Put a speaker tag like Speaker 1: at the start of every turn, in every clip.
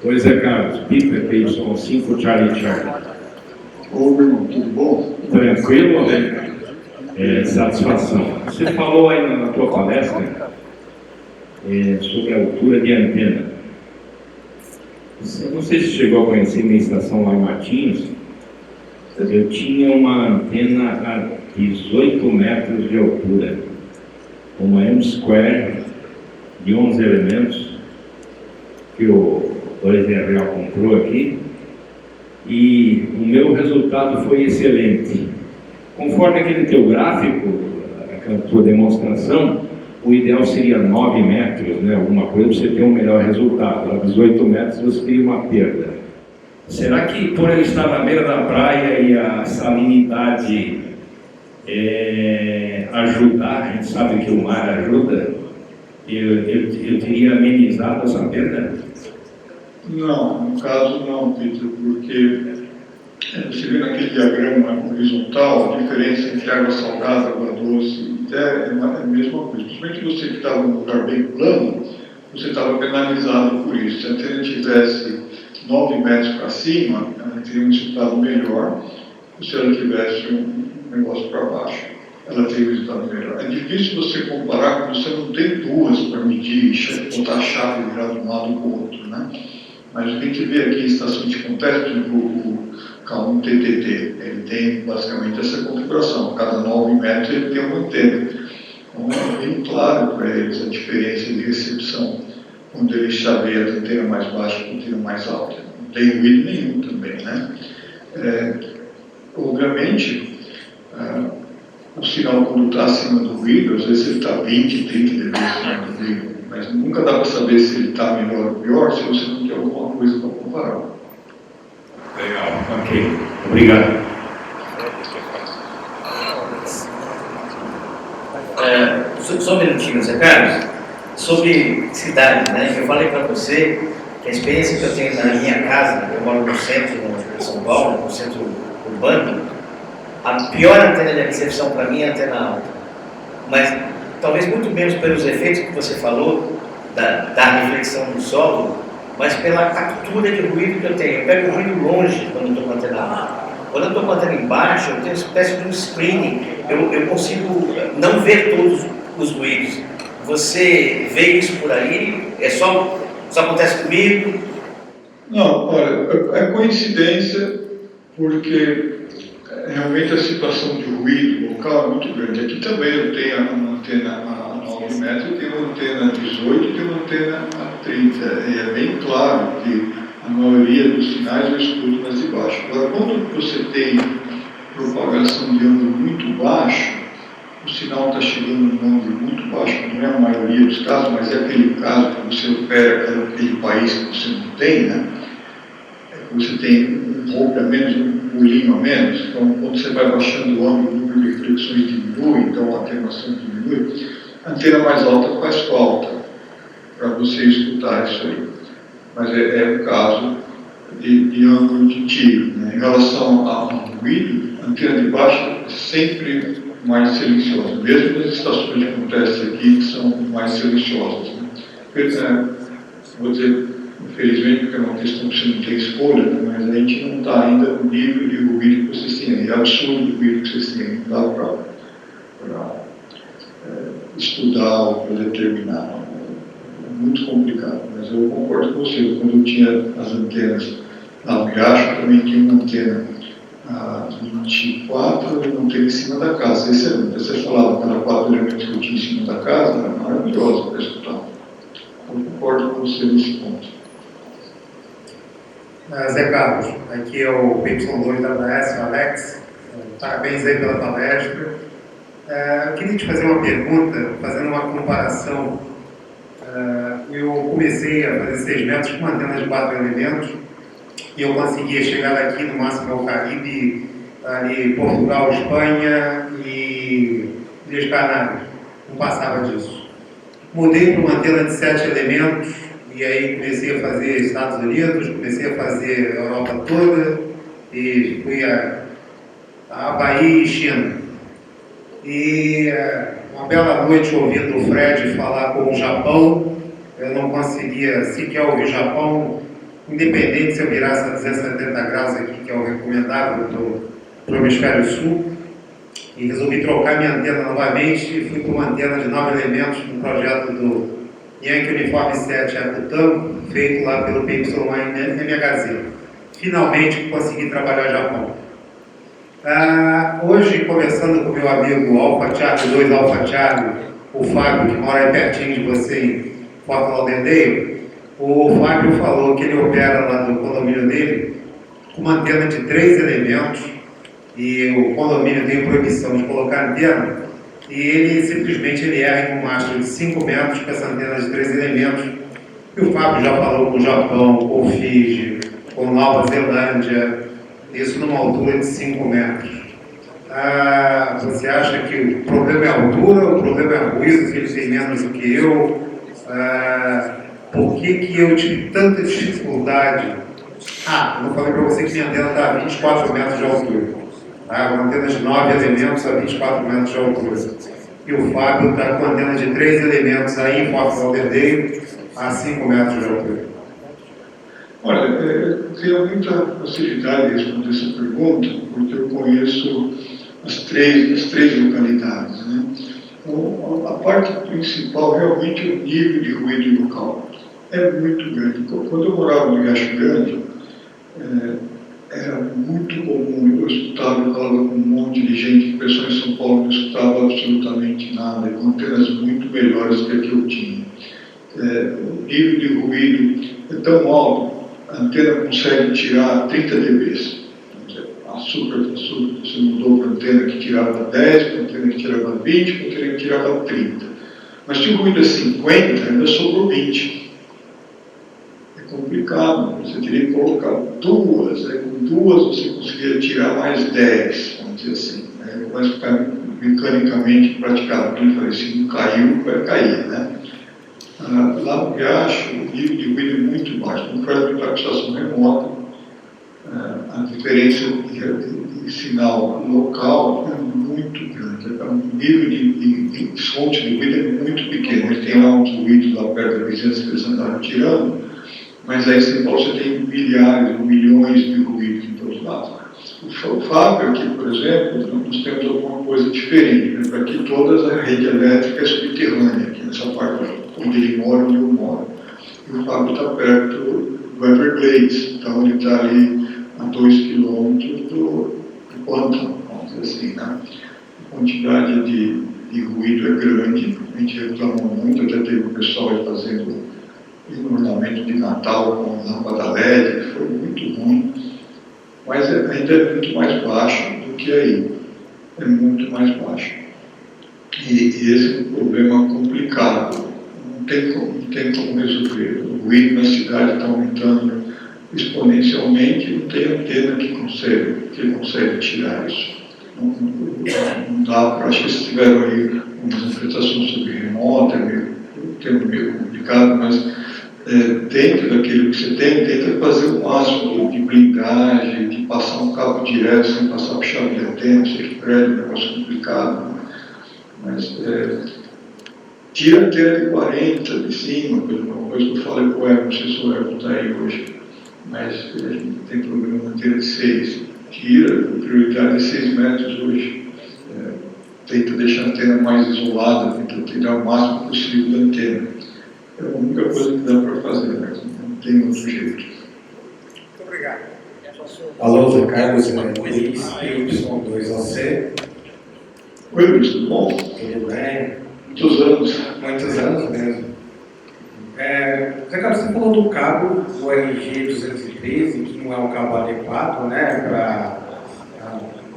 Speaker 1: Oi, Zé Carlos, Piper PY5 Charlie Charlie.
Speaker 2: Ô, meu irmão, tudo bom?
Speaker 1: Tranquilo, né? Satisfação. Você falou aí na tua palestra sobre a altura de antena. Não sei se chegou a conhecer minha estação lá em Matinhos. Eu tinha uma antena a 18 metros de altura, uma M-Square de 11 elementos, que o Real comprou aqui, e o meu resultado foi excelente. Conforme aquele teu gráfico, aquela tua demonstração, o ideal seria 9 metros, né? Alguma coisa para você ter um melhor resultado. A 18 metros você teria uma perda. Será que por ele estar na beira da praia e a salinidade ajudar, a gente sabe que o mar ajuda, eu teria amenizado essa perda?
Speaker 2: Não, no caso não, Peter, porque você vê naquele diagrama horizontal a diferença entre água salgada, água doce, é a mesma coisa. Principalmente você que estava num lugar bem plano, você estava penalizado por isso. Se a antena tivesse 9 metros para cima, ela teria um resultado melhor. Se ela tivesse um negócio para baixo, ela teria um resultado melhor. É difícil você comparar quando você não tem duas para medir, botar a chave e virar de um lado para o outro, né? Mas a gente vê aqui em estação de contexto, o K1 TTT, ele tem basicamente essa configuração. Cada 9 metros ele tem uma antena. Então é bem claro para eles a diferença de recepção quando ele chaveia a antena mais baixa com a antena mais alta. Não tem ruído nenhum também, né? Obviamente, o sinal quando está acima do ruído, às vezes ele está 20, 30 dB acima do ruído. Mas nunca dá para saber se ele está melhor ou pior se você não tem alguma coisa para comparar.
Speaker 1: Legal, ok. Obrigado.
Speaker 3: Só um minutinho, Zé Carlos. Sobre cidade, né? Eu falei para você que a experiência que eu tenho na minha casa, eu moro no centro de São Paulo, no centro urbano, a pior antena de recepção para mim é a antena alta. Mas talvez muito menos pelos efeitos que você falou, da reflexão no solo, mas pela captura de ruído que eu tenho. Eu pego ruído longe quando estou com a antena alta. Quando eu estou com a antena embaixo, eu tenho uma espécie de um screening. Eu consigo não ver todos os ruídos. Você vê isso por aí? Só acontece comigo?
Speaker 2: Não, olha, é coincidência, porque realmente a situação de ruído local é muito grande. Aqui também eu tenho uma antena a 9 metros, eu tenho uma antena a 18 e tenho uma antena a 30. E é bem claro que a maioria dos sinais eu escuto mais de baixo. Agora, quando você tem propagação de ângulo muito baixo, o sinal está chegando num ângulo muito baixo, não é a maioria dos casos, mas é aquele caso que você opera aquele país que você não tem, né? Você tem um roubo a menos, um bolinho a menos, então quando você vai baixando o ângulo, o número de reflexões diminui, então a atenuação diminui, a antena mais alta faz falta para você escutar isso aí. Mas é o caso de ângulo de tiro, né? Em relação ao ruído, a antena de baixo é sempre mais silenciosa, mesmo nas estações de acontece aqui que são mais silenciosas, né? Vou dizer, infelizmente, porque é uma questão que você não tem escolha, né? Mas a gente não está ainda no nível de ruído que vocês têm, é absurdo o ruído que vocês têm, não dá para estudar ou para determinar, é muito complicado, mas eu concordo com você. Quando eu tinha as antenas lá no Riacho, eu também tinha uma antena a 24, eu não tenho em cima da casa, excelente. Você falava que era 4 elementos que eu tinha em cima da casa, era maravilhosa para escutar. Eu concordo com você nesse ponto.
Speaker 4: Zé Carlos, aqui é o PY2 da ABS, o Alex. Parabéns aí pela palestra. Eu queria te fazer uma pergunta, fazendo uma comparação. Eu comecei a fazer segmentos com antenas de 4 elementos e eu conseguia chegar daqui no máximo ao Caribe, ali Portugal, Espanha e Ilhas Canárias. Não passava disso. Mudei para uma antena de 7 elementos e aí comecei a fazer Estados Unidos, comecei a fazer a Europa toda e fui a Havaí e China. E uma bela noite ouvindo o Fred falar com o Japão, eu não conseguia sequer ouvir o Japão, independente se eu virasse a 270 graus aqui, que é o recomendável para o hemisfério sul, e resolvi trocar minha antena novamente e fui para uma antena de 9 elementos no projeto do Yankee Uniforme 7 Akutamo, feito lá pelo PYMHZ. Finalmente consegui trabalhar Japão. Hoje, conversando com meu amigo Alpha Charlie 2 Alpha Charlie, o Fábio, que mora aí pertinho de você em Fort Lauderdale, o Fábio falou que ele opera lá no condomínio dele com uma antena de 3 elementos e o condomínio tem proibição de colocar antena e ele simplesmente erra em um mastro de 5 metros com essa antena de 3 elementos. E o Fábio já falou com o Japão, com o Fiji, com Nova Zelândia, isso numa altura de 5 metros. Você acha que o problema é a altura, o problema é o ruído, que ele tem menos do que eu? Por que eu tive tanta dificuldade? Eu não falei para você que minha antena está a 24 metros de altura. Uma antena de 9 elementos a 24 metros de altura. E o Fábio está com a antena de 3 elementos aí em Fort Lauderdale a 5 metros de altura.
Speaker 2: Olha, eu tenho muita facilidade de responder essa pergunta, porque eu conheço as três localidades, né? Então, a parte principal realmente é o nível de ruído local. É muito grande. Quando eu morava no Riacho Grande, era muito comum, eu escutava, eu falava com um monte de gente, o pessoal em São Paulo não escutava absolutamente nada, com antenas muito melhores que a que eu tinha. O nível de ruído é tão alto, a antena consegue tirar 30 dB. Açúcar, você mudou para a antena que tirava 10, para a antena que tirava 20, para a antena que tirava 30. Mas se o ruído é 50, ainda sobrou 20. É complicado, você teria que colocar duas, com duas você conseguiria tirar mais 10, vamos dizer assim. Vai ficar mecanicamente praticado. Eu falei, se não caiu, vai cair, né? Lá no Riacho, o nível de ruído é muito baixo. Não foi para a estação remota. A diferença de sinal local é muito grande. O nível de fonte de ruído é muito pequeno. Ele tem lá uns ruídos lá perto da vizinhança que eles andaram tirando, mas aí em São Paulo você tem milhares, milhões de ruídos em todos os lados. O Fábio aqui, por exemplo, nós temos alguma coisa diferente. Né? Aqui toda a rede elétrica é subterrânea, aqui nessa parte onde ele mora, onde eu moro. E o Fábio está perto do Everglades, então ele está ali a 2 quilômetros do pântano, vamos dizer assim, né? A quantidade de ruído é grande, a gente reclamou muito, até teve o pessoal aí fazendo um ornamento de Natal com lâmpada LED, que foi muito ruim, mas ainda é muito mais baixo do que aí, é muito mais baixo. E esse é um problema complicado, não tem como resolver. O ruído na cidade está aumentando exponencialmente, não tem antena que consegue tirar isso. Não dá para, acho que eles tiveram aí umas interpretações sobre remota, meio complicado, mas dentro daquilo que você tem, tenta fazer o máximo de blindagem, de passar um cabo direto sem passar por chave de antena, sei que prédio é um negócio complicado, né? Mas tira a antena de 40 de cima, uma coisa que eu falei com o Evo, não sei se o Evo está aí hoje, mas a gente tem problema na antena de 6. Tira, a prioridade é 6 metros hoje. Tenta deixar a antena mais isolada, tenta tirar o máximo possível da antena. É a única coisa que dá para fazer, mas não tem outro jeito.
Speaker 4: Muito obrigado.
Speaker 5: Alô, Zé Carlos, Luiz, PY2OC.
Speaker 2: Oi, Luiz, tudo bom?
Speaker 5: Tudo bem?
Speaker 2: Muitos anos.
Speaker 5: Muitos anos mesmo. Zé Carlos, você falou do cabo, o RG213, que não é um cabo adequado, né, para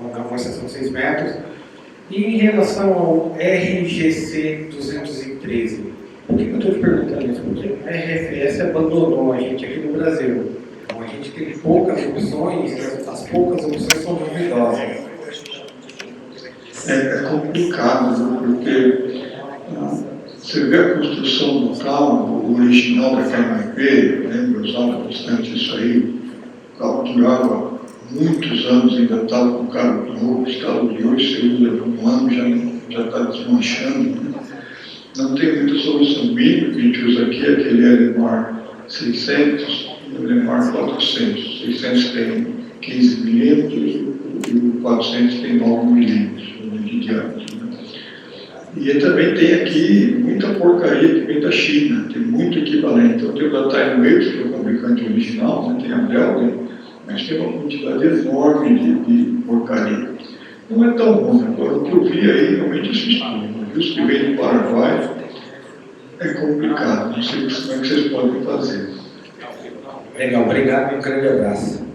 Speaker 5: uma extensão de 6 metros. E em relação ao RGC213, por que eu estou te perguntando isso? Porque a RFS abandonou a gente aqui no Brasil. Então a gente tem poucas opções, e as poucas opções são duvidosas.
Speaker 2: É complicado, né? Porque você vê a construção do carro, o original da KMP, lembra, eu usava bastante isso aí, o carro durava muitos anos, ainda estava com o carro novo, os carros de hoje você usa por um ano, já está desmanchando, né? Não tem muita solução. O mínimo que a gente usa aqui é aquele Elimar 600, e o Lemar 400. 600 tem 15 milímetros e o 400 tem 9 milímetros de diâmetro. Né? E também tem aqui muita porcaria que vem da China, tem muito equivalente. Então tem o da Time Waves, que é o fabricante original, né? Tem a Belden, mas tem uma quantidade enorme de porcaria. Não é tão bom, né? Agora, o que eu vi aí realmente assustador. Os que vêm do Paraguai é complicado, não sei como é que vocês podem fazer.
Speaker 5: Legal, obrigado e um grande abraço.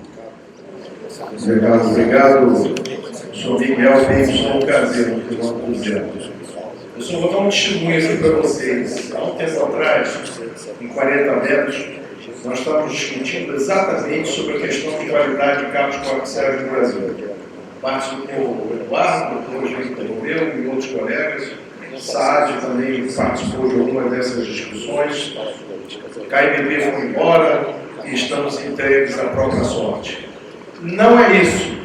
Speaker 6: Obrigado. Sou Miguel Benson Caseiro, do Banco do Diante. Eu só vou dar um testemunho aqui para vocês. Há um tempo atrás, em 40 metros, nós estávamos discutindo exatamente sobre a questão de qualidade de cabos coaxiais no Brasil. Participou o Eduardo, depois eu e outros colegas. Saad também participou de algumas dessas discussões. KMB foi embora e estamos entregues à própria sorte. Não é isso.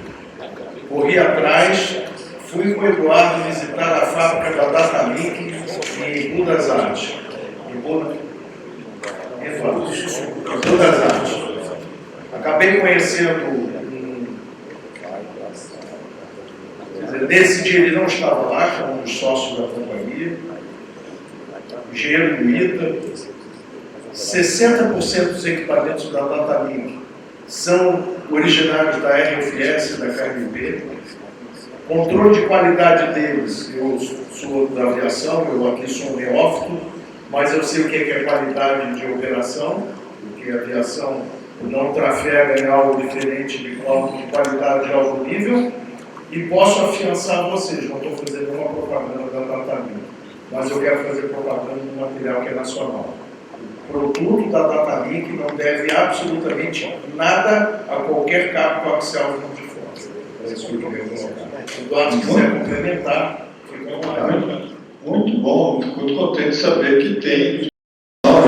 Speaker 6: Corri atrás, fui com o Eduardo visitar a fábrica da Datalink em Budas Artes. Em Budas Artes. Acabei conhecendo. Nesse dia ele não estava lá, que é um dos sócios da companhia. O engenheiro do ITA. 60% dos equipamentos da Datalink são originários da RFS e da KMB. Controle de qualidade deles, eu sou da aviação, eu aqui sou um neófito, mas eu sei o que é qualidade de operação, porque a aviação não trafega em algo diferente de qualidade de alto nível, e posso afiançar vocês, não estou fazendo nenhuma propaganda da Datalink, mas eu quero fazer propaganda do material que é nacional. O produto da Datalink não deve absolutamente nada a qualquer cabo coaxial de fora. É isso que eu queria colocar. Eduardo, se quiser complementar, fica à vontade.
Speaker 2: Muito bom, fico muito contente de saber que tem.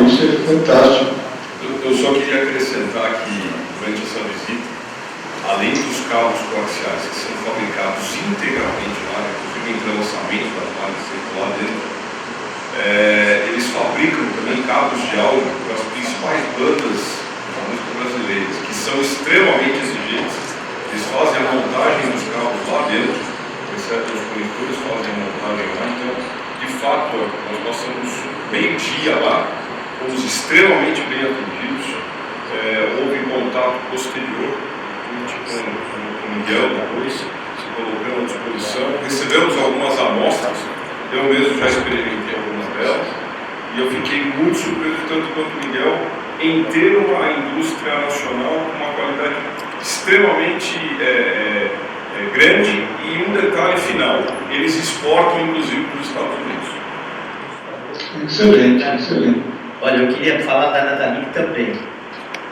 Speaker 2: Isso é fantástico.
Speaker 7: Eu só queria acrescentar que, durante essa visita, além dos cabos coaxiais que são fabricados integralmente lá, inclusive em entrelaçamento das malhas circular dentro, eles fabricam também cabos de áudio para as principais bandas da música brasileiras, que são extremamente exigentes. Eles fazem a montagem dos cabos lá dentro, exceto os conectores fazem a montagem lá. Então, de fato, nós passamos meio-dia lá, fomos extremamente bem atendidos. Houve contato posterior com o Miguel depois, se colocando à disposição. Recebemos algumas amostras, eu mesmo já experimentei algumas delas, e eu fiquei muito surpreso, tanto quanto o Miguel, em ter uma indústria nacional com uma qualidade extremamente grande, e um detalhe final, eles exportam inclusive para os Estados Unidos.
Speaker 2: Excelente, excelente.
Speaker 3: Olha, eu queria falar da Datalink também.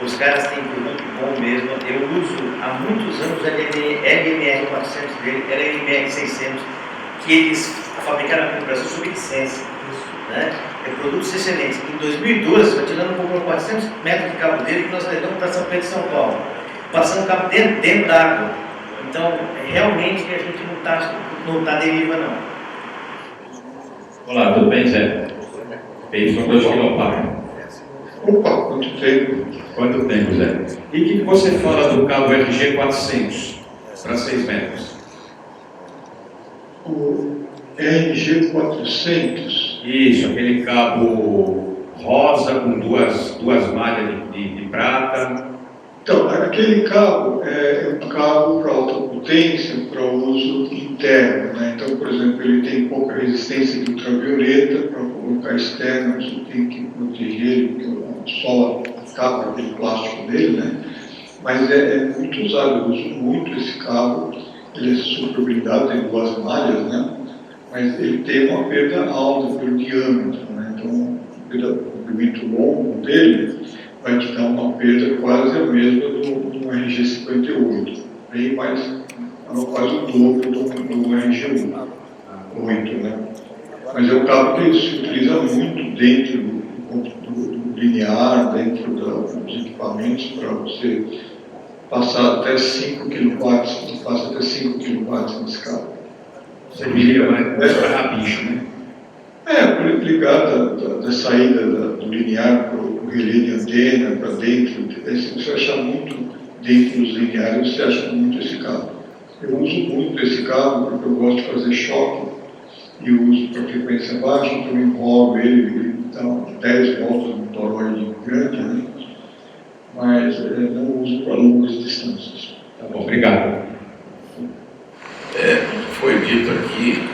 Speaker 3: Os caras têm produto bom mesmo. Eu uso há muitos anos a LMR 400 dele, era LMR 600, que eles fabricaram aqui no Brasil sob licença. Né? Produtos excelentes. Em 2012, o Atilano comprou 400 metros de cabo dele que nós levamos para São Pedro e São Paulo, passando o cabo dentro d'água. Então, realmente a gente não está deriva, não.
Speaker 1: Olá, tudo bem, Zé? Peison 2 kW.
Speaker 2: Opa, quanto tempo.
Speaker 1: Quanto tempo, Zé? E o que você fala do cabo RG 400 para 6 metros?
Speaker 2: O RG 400.
Speaker 1: Isso, aquele cabo rosa com duas malhas de prata.
Speaker 2: Então, aquele cabo é um cabo para alta potência, para uso interno, né? Então, por exemplo, ele tem pouca resistência de ultravioleta, para colocar externo, você tem que proteger ele, porque só a capa, aquele plástico dele, né? Mas é muito usado, eu uso muito esse cabo, ele é super blindado, tem 2 malhas, né? Mas ele tem uma perda alta pelo diâmetro, né? Então, pelo comprimento longo dele, vai te dar uma perda quase a mesma do RG58, bem mais, quase o dobro do RG8, né? Mas é um cabo que se utiliza muito dentro do linear, dentro dos equipamentos, para você passar até 5 kW, você passa até 5 kW nesse cabo.
Speaker 1: Você diria mais para rabicho, né?
Speaker 2: Por ligar da saída do linear para o relé de antena para dentro, você acha muito dentro dos lineares, você acha muito esse cabo. Eu uso muito esse cabo porque eu gosto de fazer choque e uso para frequência baixa, então eu enrolo ele dá 10 voltas num toroide grande, né? Mas não uso para longas distâncias.
Speaker 1: Tá bom, obrigado.
Speaker 8: Foi dito aqui,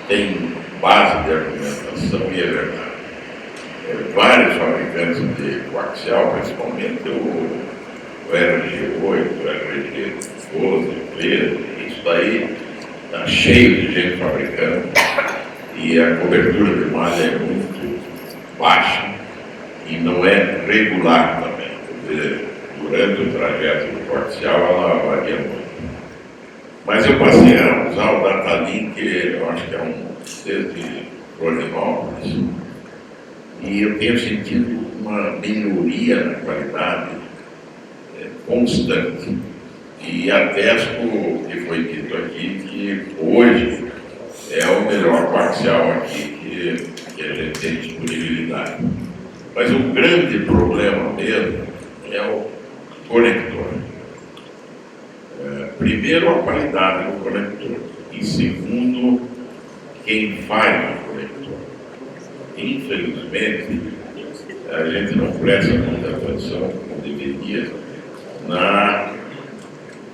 Speaker 8: tem base de argumentação e é verdade. Vários fabricantes de coaxial, principalmente o RG8, o RG12, o 13, isso daí está cheio de gente fabricando e a cobertura de malha é muito baixa e não é regular também. Quer dizer, durante o trajeto do coaxial ela varia muito. Mas eu passei a usar o Datalink, eu acho que é desde Florianópolis, e eu tenho sentido uma melhoria na qualidade constante. E atesto o que foi dito aqui, que hoje é o melhor coaxial aqui que a gente tem disponibilidade. Mas o grande problema mesmo é o conector. Primeiro, a qualidade do conector. E segundo, quem faz o conector. Infelizmente, a gente não presta muita atenção, como deveria, na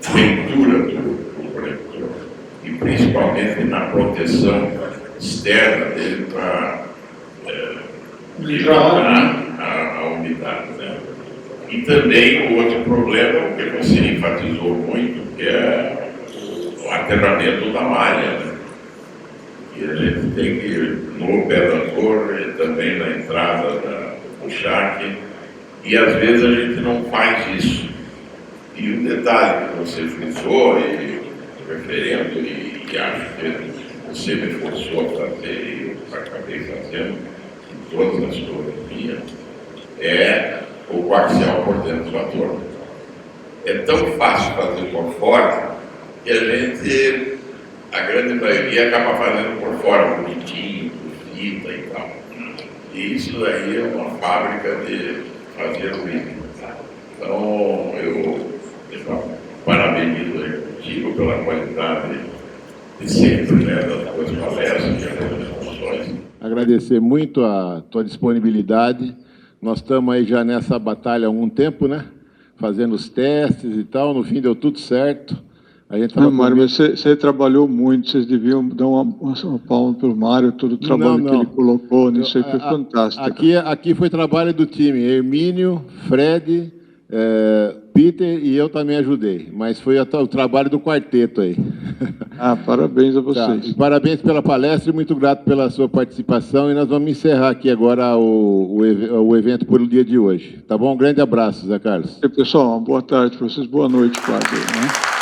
Speaker 8: feitura do conector. E principalmente na proteção externa dele para evitar a umidade, né? E também o outro problema, que você enfatizou muito, que é o aterramento da malha, né? E a gente tem que ir no pé da torre e também na entrada do chaque, e às vezes a gente não faz isso. E um detalhe que você frisou, e referendo, e acho que você me forçou a fazer, e eu acabei fazendo em todas as torres minhas, é o coaxial por dentro da torre. É tão fácil fazer por fora que a grande maioria acaba fazendo por fora, bonitinho, com fita e tal. E isso daí é uma fábrica de fazer ruído. Então, eu parabenizo contigo pela qualidade de sempre, né, das tuas palestras e das tuas funções.
Speaker 9: Agradecer muito a tua disponibilidade. Nós estamos aí já nessa batalha há algum tempo, né? Fazendo os testes e tal. No fim deu tudo certo. A gente
Speaker 2: Mário, mas você trabalhou muito. Vocês deviam dar uma palma para o Mário, todo o trabalho que ele colocou nisso aí foi fantástico.
Speaker 9: Aqui foi trabalho do time. Hermínio, Fred, Peter e eu também ajudei. Mas foi o trabalho do quarteto aí.
Speaker 2: Parabéns a vocês.
Speaker 9: Tá. Parabéns pela palestra e muito grato pela sua participação. E nós vamos encerrar aqui agora o evento por o dia de hoje. Tá bom? Um grande abraço, Zé Carlos.
Speaker 2: Pessoal, uma boa tarde para vocês. Boa noite, quase, né?